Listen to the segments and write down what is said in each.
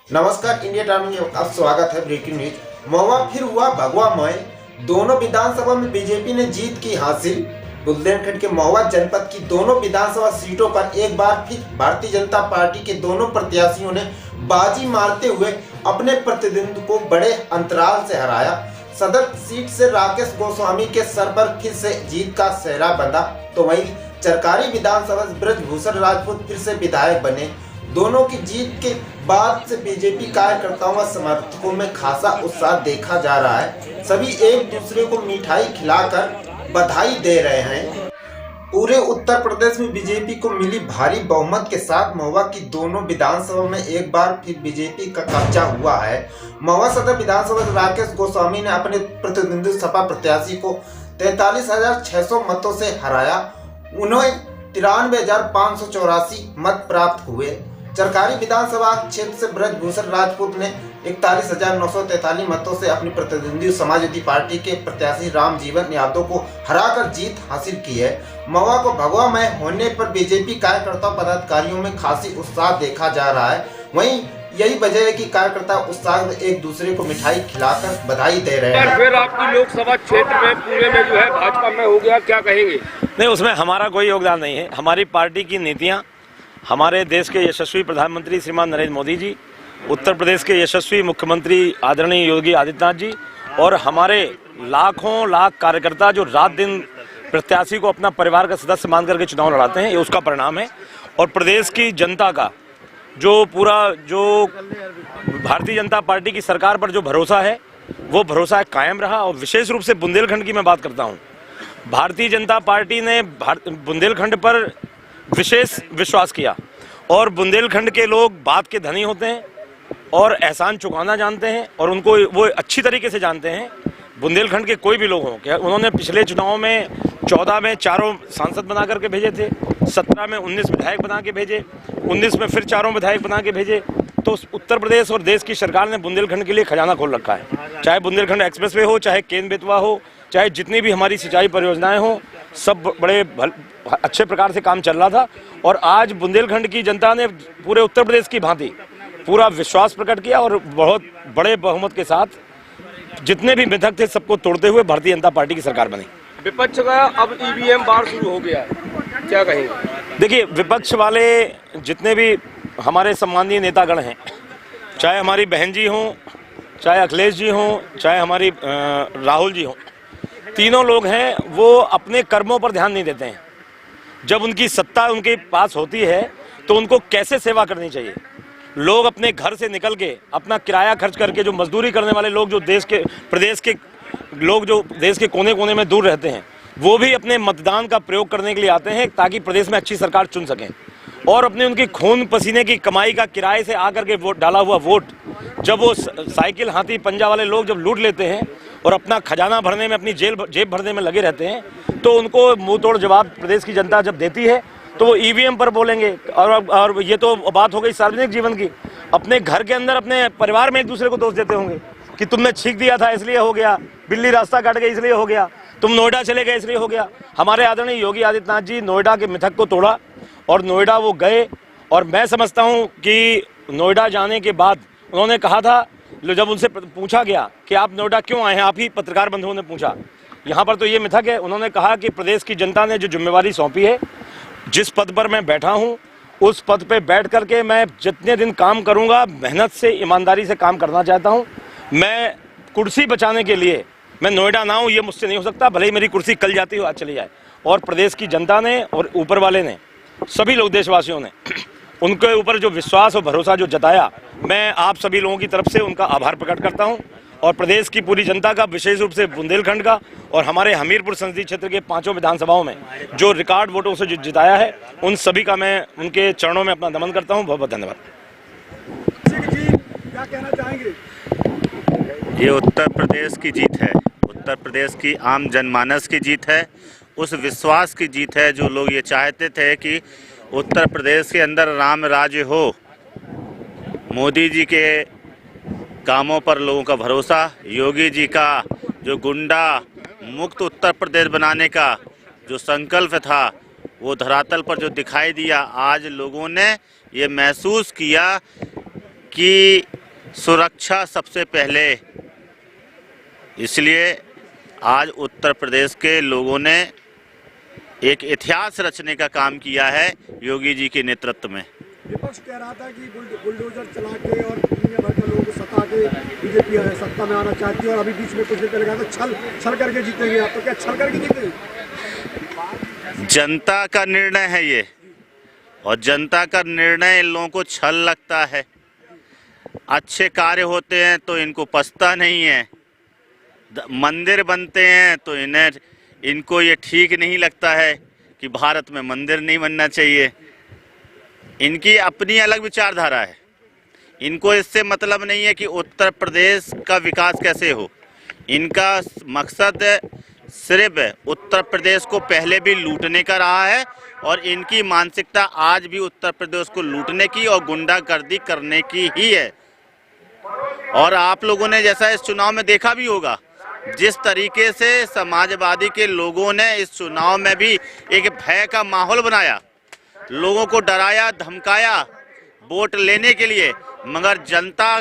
नमस्कार, India time में आपका स्वागत है। Breaking news. महुआ फिर हुआ भगवामय। दोनों विधानसभा में बीजेपी ने जीत की हासिल। बुंदेलखंड के महुआ जनपद की दोनों विधानसभा सीटों पर एक बार फिर भारतीय जनता पार्टी के दोनों प्रत्याशियों ने बाजी मारते हुए अपने प्रतिद्वंदी को बड़े अंतराल से हराया। सदर सीट से राकेश गोस्वामी के सर पर फिर से जीत का सेहरा बंधा, तो वहीं चरकारी विधानसभा ब्रजभूषण राजपूत फिर से विधायक बने। दोनों की जीत के बाद से बीजेपी कार्यकर्ताओं व समर्थकों में खासा उत्साह देखा जा रहा है। सभी एक दूसरे को मिठाई खिलाकर बधाई दे रहे हैं। पूरे उत्तर प्रदेश में बीजेपी को मिली भारी बहुमत के साथ महुआ की दोनों विधानसभा में एक बार फिर बीजेपी का कब्जा हुआ है। महुआ सदर विधानसभा से राकेश गोस्वामी ने अपने प्रतिद्वंदी सपा प्रत्याशी को 43,600 मतों से हराया। उन्हें 93,584 मत प्राप्त हुए। चरकारी विधानसभा क्षेत्र से ब्रजभूषण राजपूत ने 41,943 मतों से अपनी प्रतिद्वंदी समाजवादी पार्टी के प्रत्याशी रामजीवन यादव को हराकर जीत हासिल की है। महुआ को भगवामय होने पर बीजेपी कार्यकर्ता पदाधिकारियों में खासी उत्साह देखा जा रहा है। वहीं यही वजह है कि कार्यकर्ता उत्साह में एक दूसरे को मिठाई खिलाकर बधाई दे रहे हैं। फिर आपकी लोकसभा क्षेत्र में पूरे में जो है भाजपा में हो गया, क्या कहेंगे? नहीं, उसमें हमारा कोई योगदान नहीं है। हमारी पार्टी की नीतियां, हमारे देश के यशस्वी प्रधानमंत्री श्रीमान नरेंद्र मोदी जी, उत्तर प्रदेश के यशस्वी मुख्यमंत्री आदरणीय योगी आदित्यनाथ जी और हमारे लाखों लाख कार्यकर्ता जो रात दिन प्रत्याशी को अपना परिवार का सदस्य मान करके चुनाव लड़ाते हैं, ये उसका परिणाम है। और प्रदेश की जनता का जो भारतीय जनता पार्टी की सरकार पर जो भरोसा है, वो भरोसा कायम रहा। और विशेष रूप से बुंदेलखंड की मैं बात करता हूँ, भारतीय जनता पार्टी ने बुंदेलखंड पर विशेष विश्वास किया और बुंदेलखंड के लोग बात के धनी होते हैं और एहसान चुकाना जानते हैं और उनको वो अच्छी तरीके से जानते हैं। बुंदेलखंड के कोई भी लोग हों, क्या उन्होंने पिछले चुनाव में 14 में 4 सांसद बना करके भेजे थे, 17 में 19 विधायक बना के भेजे, 19 में फिर 4 विधायक बना के भेजे। तो उत्तर प्रदेश और देश की सरकार ने बुंदेलखंड के लिए खजाना खोल रखा है। चाहे बुंदेलखंड एक्सप्रेसवे हो, चाहे केन बेतवा हो, चाहे जितनी भी हमारी सिंचाई परियोजनाएं हो, सब बड़े अच्छे प्रकार से काम चल रहा था। और आज बुंदेलखंड की जनता ने पूरे उत्तर प्रदेश की भांति पूरा विश्वास प्रकट किया और बहुत बड़े बहुमत के साथ जितने भी मिथक थे सबको तोड़ते हुए भारतीय जनता पार्टी की सरकार बनी। विपक्ष का अब ईवीएम बार शुरू हो गया है, क्या कहेंगे? देखिए, विपक्ष वाले जितने भी हमारे सम्मानीय नेतागण हैं, चाहे हमारी बहन जी हों, चाहे अखिलेश जी हों, चाहे हमारी राहुल जी हों, तीनों लोग हैं, वो अपने कर्मों पर ध्यान नहीं देते हैं। जब उनकी सत्ता उनके पास होती है तो उनको कैसे सेवा करनी चाहिए। लोग अपने घर से निकल के अपना किराया खर्च करके, जो मजदूरी करने वाले लोग, जो प्रदेश के लोग जो देश के कोने कोने में दूर रहते हैं, वो भी अपने मतदान का प्रयोग करने के लिए आते हैं ताकि प्रदेश में अच्छी सरकार चुन सकें। और अपने उनकी खून पसीने की कमाई का किराए से आकर के वोट डाला हुआ वोट जब वो साइकिल हाथी पंजा वाले लोग जब लूट लेते हैं और अपना खजाना भरने में, अपनी जेब भरने में लगे रहते हैं, तो उनको मुंह तोड़ जवाब प्रदेश की जनता जब देती है तो वो ईवीएम पर बोलेंगे। और ये तो बात हो गई सार्वजनिक जीवन की। अपने घर के अंदर अपने परिवार में एक दूसरे को दोष देते होंगे कि तुमने छींक दिया था इसलिए हो गया, बिल्ली रास्ता काट गई इसलिए हो गया, तुम नोएडा चले गए इसलिए हो गया। हमारे आदरणीय योगी आदित्यनाथ जी नोएडा के मिथक को तोड़ा और नोएडा वो गए। और मैं समझता हूँ कि नोएडा जाने के बाद उन्होंने कहा था, जब उनसे पूछा गया कि आप नोएडा क्यों आए हैं, आप ही पत्रकार बंधुओं ने पूछा, यहाँ पर तो ये मिथक है, उन्होंने कहा कि प्रदेश की जनता ने जो जिम्मेवारी सौंपी है, जिस पद पर मैं बैठा हूँ, उस पद पे बैठ करके मैं जितने दिन काम करूँगा, मेहनत से ईमानदारी से काम करना चाहता हूँ। मैं कुर्सी बचाने के लिए मैं नोएडा ना हूँ, ये मुझसे नहीं हो सकता, भले ही मेरी कुर्सी कल जाती हो आज चली जाए। और प्रदेश की जनता ने और ऊपर वाले ने, सभी लोग, देशवासियों ने उनके ऊपर जो विश्वास और भरोसा जो जताया, मैं आप सभी लोगों की तरफ से उनका आभार प्रकट करता हूं। और प्रदेश की पूरी जनता का, विशेष रूप से बुंदेलखंड का और हमारे हमीरपुर संसदीय क्षेत्र के 5 विधानसभाओं में जो रिकॉर्ड वोटों से जिताया है, उन सभी का मैं उनके चरणों में अपना नमन करता हूं। बहुत बहुत धन्यवाद। क्या कहना चाहेंगे? ये उत्तर प्रदेश की जीत है, उत्तर प्रदेश की आम जनमानस की जीत है, उस विश्वास की जीत है जो लोग ये चाहते थे कि उत्तर प्रदेश के अंदर राम राज्य हो। मोदी जी के कामों पर लोगों का भरोसा, योगी जी का जो गुंडा मुक्त उत्तर प्रदेश बनाने का जो संकल्प था, वो धरातल पर जो दिखाई दिया। आज लोगों ने ये महसूस किया कि सुरक्षा सबसे पहले। इसलिए आज उत्तर प्रदेश के लोगों ने एक इतिहास रचने का काम किया है योगी जी के नेतृत्व में। विपक्ष कह रहा था कि बुलडोजर चला के और दुनिया भर के लोगों को सता के बीजेपी सत्ता में आना चाहती है, और अभी बीच में कुछ दिन पहले कहा था छल करके जीतेंगे। आप तो क्या छल करके जीतेंगे? जनता का निर्णय है ये, और जनता का निर्णय इन लोगों को छल लगता है। अच्छे कार्य होते हैं तो इनको पछता नहीं है, मंदिर बनते हैं तो इनको ये ठीक नहीं लगता है कि भारत में मंदिर नहीं बनना चाहिए। इनकी अपनी अलग विचारधारा है, इनको इससे मतलब नहीं है कि उत्तर प्रदेश का विकास कैसे हो। इनका मकसद सिर्फ उत्तर प्रदेश को पहले भी लूटने का रहा है, और इनकी मानसिकता आज भी उत्तर प्रदेश को लूटने की और गुंडागर्दी करने की ही है। और आप लोगों ने जैसा इस चुनाव में देखा भी होगा, जिस तरीके से समाजवादी के लोगों ने इस चुनाव में भी एक भय का माहौल बनाया, लोगों को डराया धमकाया वोट लेने के लिए, मगर जनता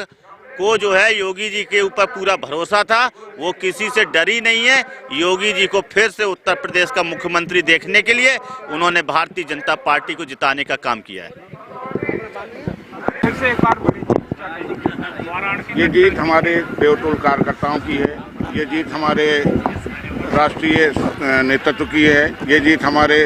को जो है योगी जी के ऊपर पूरा भरोसा था, वो किसी से डरी नहीं है। योगी जी को फिर से उत्तर प्रदेश का मुख्यमंत्री देखने के लिए उन्होंने भारतीय जनता पार्टी को जिताने का काम किया है। ये जीत हमारे देवतुल कार्यकर्ताओं की है, ये जीत हमारे राष्ट्रीय नेतृत्व की है, ये जीत हमारे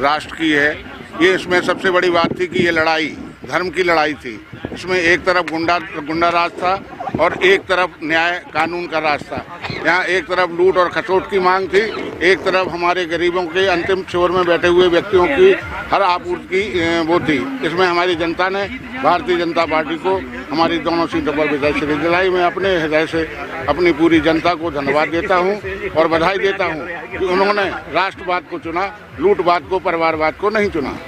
राष्ट्र की है। ये इसमें सबसे बड़ी बात थी कि ये लड़ाई धर्म की लड़ाई थी। इसमें एक तरफ गुंडा राज था और एक तरफ न्याय कानून का राज था। यहाँ एक तरफ लूट और खसोट की मांग थी, एक तरफ हमारे गरीबों के अंतिम छोर में बैठे हुए व्यक्तियों की हर आपूर्ति की वो थी। इसमें हमारी जनता ने भारतीय जनता पार्टी को हमारी दोनों सीटों पर विजय श्री दिलाई। मैं अपने हृदय से अपनी पूरी जनता को धन्यवाद देता हूँ और बधाई देता हूँ कि उन्होंने राष्ट्रवाद को चुना, लूटवाद को, परिवारवाद को नहीं चुना।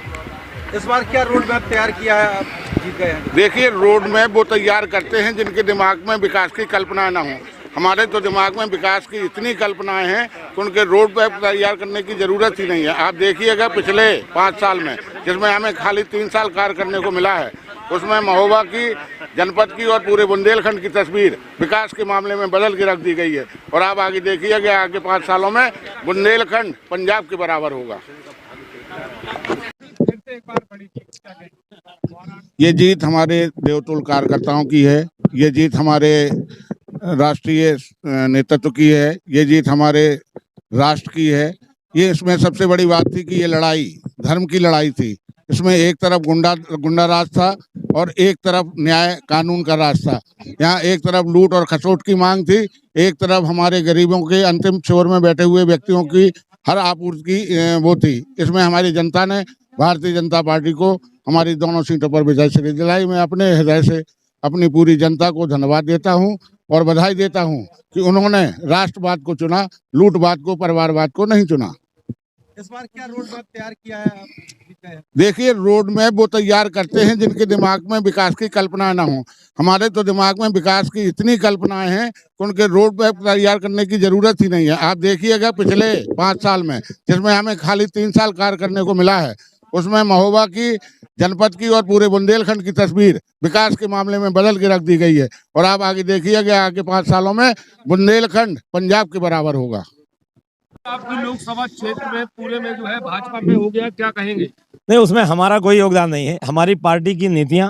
इस बार क्या रोड मैप तैयार किया है? आप जीत गए हैं। देखिए, रोड मैप वो तैयार करते हैं जिनके दिमाग में विकास की कल्पना ना हो। हमारे तो दिमाग में विकास की इतनी कल्पनाएं हैं कि उनके रोड मैप तैयार करने की ज़रूरत ही नहीं है। आप देखिएगा पिछले 5 साल में, जिसमें हमें खाली 3 साल कार्य करने को मिला है, उसमें महोबा की, जनपद की और पूरे बुंदेलखंड की तस्वीर विकास के मामले में बदल के रख दी गई है। और आप आगे देखिएगा, आगे 5 सालों में बुंदेलखंड पंजाब के बराबर होगा। ये जीत हमारे देवतुल कार्यकर्ताओं की है, ये जीत हमारे राष्ट्रीय नेतृत्व की है, ये जीत हमारे राष्ट्र की है। ये इसमें सबसे बड़ी बात थी कि ये लड़ाई धर्म की लड़ाई थी। इसमें एक तरफ गुंडा राज था और एक तरफ न्याय कानून का राज था। यहाँ एक तरफ लूट और खसोट की मांग थी, एक तरफ हमारे गरीबों के अंतिम छोर में बैठे हुए व्यक्तियों की हर आपूर्ति की वो थी। इसमें हमारी जनता ने भारतीय जनता पार्टी को हमारी दोनों सीटों पर विजय श्री दिलाई। मैं अपने हृदय से अपनी पूरी जनता को धन्यवाद देता हूँ और बधाई देता हूँ कि उन्होंने राष्ट्रवाद को चुना, लूटवाद को, परिवारवाद को नहीं चुना। इस बार क्या रोड मैप तैयार किया है? आप जीत गए हैं। देखिए, रोड मैप वो तैयार करते हैं जिनके दिमाग में विकास की कल्पना ना हो। हमारे तो दिमाग में विकास की इतनी कल्पनाएं हैं कि उनके रोड मैप तैयार करने की जरूरत ही नहीं है। आप देखिएगा पिछले 5 साल में, जिसमें हमें खाली 3 साल कार्य करने को मिला है, उसमें महोबा की, जनपद की और पूरे बुंदेलखंड की तस्वीर विकास के मामले में बदल के रख दी गई है। और आप आगे देखिएगा, आगे 5 सालों में बुंदेलखंड पंजाब के बराबर होगा। आपकी लोकसभा क्षेत्र में पूरे में जो है भाजपा में हो गया, क्या कहेंगे? नहीं, उसमें हमारा कोई योगदान नहीं है। हमारी पार्टी की नीतियां,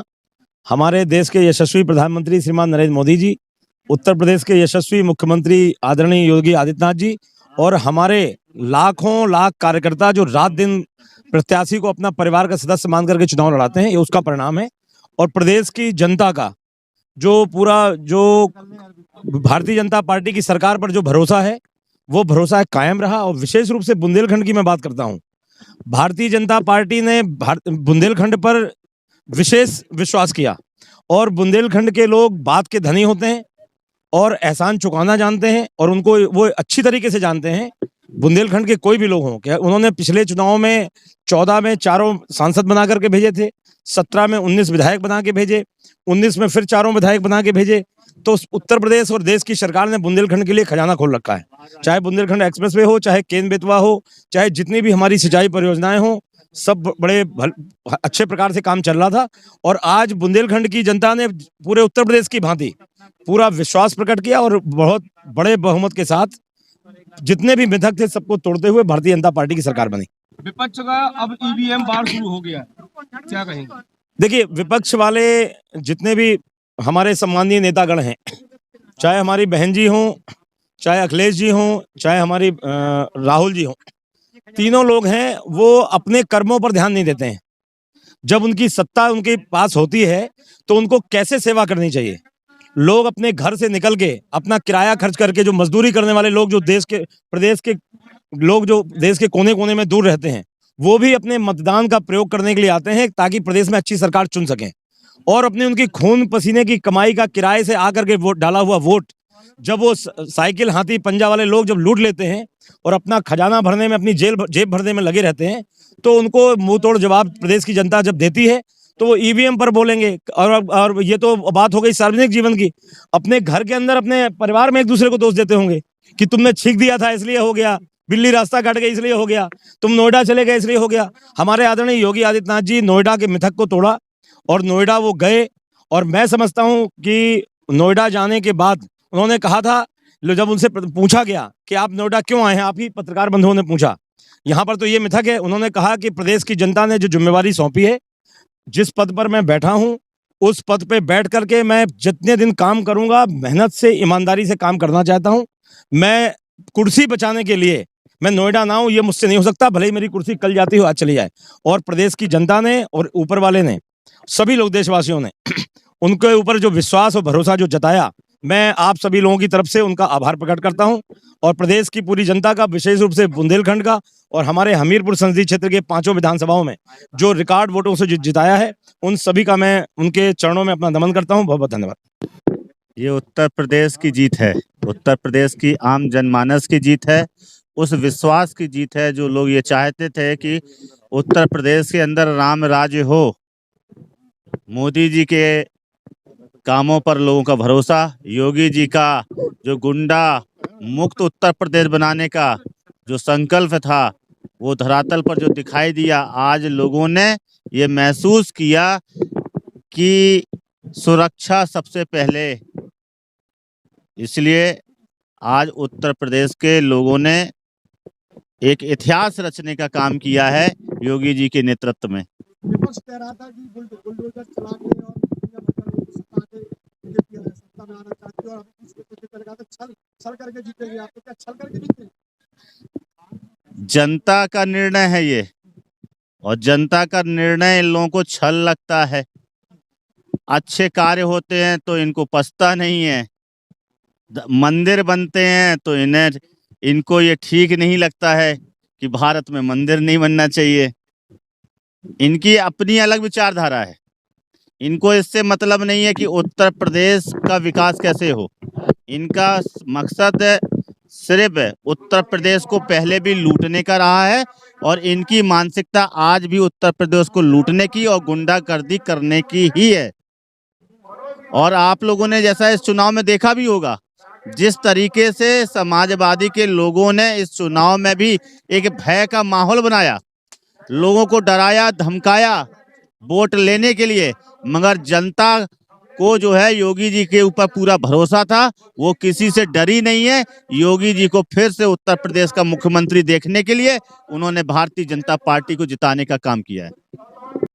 हमारे देश के यशस्वी प्रधानमंत्री श्रीमान नरेंद्र मोदी जी, उत्तर प्रदेश के यशस्वी मुख्यमंत्री आदरणीय योगी आदित्यनाथ जी और हमारे लाखों लाख कार्यकर्ता जो रात दिन प्रत्याशी को अपना परिवार का सदस्य मान करके चुनाव लड़ाते हैं, ये उसका परिणाम है। और प्रदेश की जनता का जो भारतीय जनता पार्टी की सरकार पर जो भरोसा है, वो भरोसा कायम रहा। और विशेष रूप से बुंदेलखंड की मैं बात करता हूं, भारतीय जनता पार्टी ने बुंदेलखंड पर विशेष विश्वास किया और बुंदेलखंड के लोग बात के धनी होते हैं और एहसान चुकाना जानते हैं और उनको वो अच्छी तरीके से जानते हैं। बुंदेलखंड के कोई भी लोग हों, क्या उन्होंने पिछले चुनाव में 14 में 4 सांसद बना करके भेजे थे, 17 में 19 विधायक बना के भेजे, 19 में फिर 4 विधायक बना के भेजे। तो उत्तर प्रदेश और देश की सरकार ने बुंदेलखंड के लिए खजाना खोल रखा है। चाहे बुंदेलखंड एक्सप्रेसवे हो, चाहे केन बेतवा हो, चाहे जितनी भी हमारी सिंचाई परियोजनाएं हो, सब बड़े अच्छे प्रकार से काम चल रहा था। और आज बुंदेलखंड की जनता ने पूरे उत्तर प्रदेश की भांति पूरा विश्वास प्रकट किया और बहुत बड़े बहुमत के साथ जितने भी मिथक थे सबको तोड़ते हुए भारतीय जनता पार्टी की सरकार बनी। विपक्ष का अब ईवीएम बार शुरू हो गया, क्या कहेंगे? देखिए, विपक्ष वाले जितने भी हमारे सम्मानीय नेतागण हैं, चाहे हमारी बहन जी हों, चाहे अखिलेश जी हों, चाहे हमारी राहुल जी हों, तीनों लोग हैं वो अपने कर्मों पर ध्यान नहीं देते हैं। जब उनकी सत्ता उनके पास होती है तो उनको कैसे सेवा करनी चाहिए। लोग अपने घर से निकल के अपना किराया खर्च करके, जो मजदूरी करने वाले लोग, जो प्रदेश के लोग जो देश के कोने कोने में दूर रहते हैं, वो भी अपने मतदान का प्रयोग करने के लिए आते हैं ताकि प्रदेश में अच्छी सरकार चुन सकें। और अपने उनकी खून पसीने की कमाई का किराए से आकर के वोट डाला हुआ वोट जब वो साइकिल हाथी पंजा वाले लोग जब लूट लेते हैं और अपना खजाना भरने में, अपनी जेब भरने में लगे रहते हैं, तो उनको मुंह तोड़ जवाब प्रदेश की जनता जब देती है तो वो ईवीएम पर बोलेंगे। और ये तो बात हो गई सार्वजनिक जीवन की। अपने घर के अंदर अपने परिवार में एक दूसरे को दोष देते होंगे कि तुमने छींक दिया था इसलिए हो गया, बिल्ली रास्ता काट गई इसलिए हो गया, तुम नोएडा चले गए इसलिए हो गया। हमारे आदरणीय योगी आदित्यनाथ जी नोएडा के मिथक को तोड़ा और नोएडा वो गए। और मैं समझता हूं कि नोएडा जाने के बाद उन्होंने कहा था, जब उनसे पूछा गया कि आप नोएडा क्यों आए हैं, आप ही पत्रकार बंधुओं ने पूछा, यहाँ पर तो ये मिथक है, उन्होंने कहा कि प्रदेश की जनता ने जो जिम्मेवारी सौंपी है, जिस पद पर मैं बैठा हूं उस पद पे बैठ करके मैं जितने दिन काम करूंगा, मेहनत से ईमानदारी से काम करना चाहता हूं। मैं कुर्सी बचाने के लिए मैं नोएडा ना हूं, ये मुझसे नहीं हो सकता, भले ही मेरी कुर्सी कल जाती हो आज चली जाए। और प्रदेश की जनता ने और ऊपर वाले ने, सभी लोग, देशवासियों ने उनके ऊपर जो विश्वास और भरोसा जो जताया, मैं आप सभी लोगों की तरफ से उनका आभार प्रकट करता हूं। और प्रदेश की पूरी जनता का, विशेष रूप से बुंदेलखंड का और हमारे हमीरपुर संसदीय क्षेत्र के 5 विधानसभाओं में जो रिकॉर्ड वोटों से जिताया है, उन सभी का मैं उनके चरणों में अपना नमन करता हूं। बहुत बहुत धन्यवाद। ये उत्तर प्रदेश की जीत है, उत्तर प्रदेश की आम जनमानस की जीत है, उस विश्वास की जीत है जो लोग ये चाहते थे कि उत्तर प्रदेश के अंदर राम राज्य हो। मोदी जी के कामों पर लोगों का भरोसा, योगी जी का जो गुंडा मुक्त उत्तर प्रदेश बनाने का जो संकल्प था, वो धरातल पर जो दिखाई दिया, आज लोगों ने ये महसूस किया कि सुरक्षा सबसे पहले। इसलिए आज उत्तर प्रदेश के लोगों ने एक इतिहास रचने का काम किया है योगी जी के नेतृत्व में। विपक्ष कह रहा था कि बुलडोजर चला के और दुनिया भर के लोगों को सता के बीजेपी सत्ता में आना चाहती है और अभी बीच में कुछ दिन लगा तो छल करके जीतेंगे। आप तो क्या छल करके जीतेंगे? जनता का निर्णय है ये, और जनता का निर्णय इन लोगों को छल लगता है। अच्छे कार्य होते हैं तो इनको पछता नहीं है, मंदिर बनते हैं तो इनको ये ठीक नहीं लगता है कि भारत में मंदिर नहीं बनना चाहिए। इनकी अपनी अलग विचारधारा है, इनको इससे मतलब नहीं है कि उत्तर प्रदेश का विकास कैसे हो। इनका मकसद सिर्फ उत्तर प्रदेश को पहले भी लूटने का रहा है और इनकी मानसिकता आज भी उत्तर प्रदेश को लूटने की और गुंडागर्दी करने की ही है। और आप लोगों ने जैसा इस चुनाव में देखा भी होगा, जिस तरीके से समाजवादी के लोगों ने इस चुनाव में भी एक भय का माहौल बनाया, लोगों को डराया धमकाया वोट लेने के लिए, मगर जनता को जो है योगी जी के ऊपर पूरा भरोसा था, वो किसी से डरी नहीं है। योगी जी को फिर से उत्तर प्रदेश का मुख्यमंत्री देखने के लिए उन्होंने भारतीय जनता पार्टी को जिताने का काम किया है।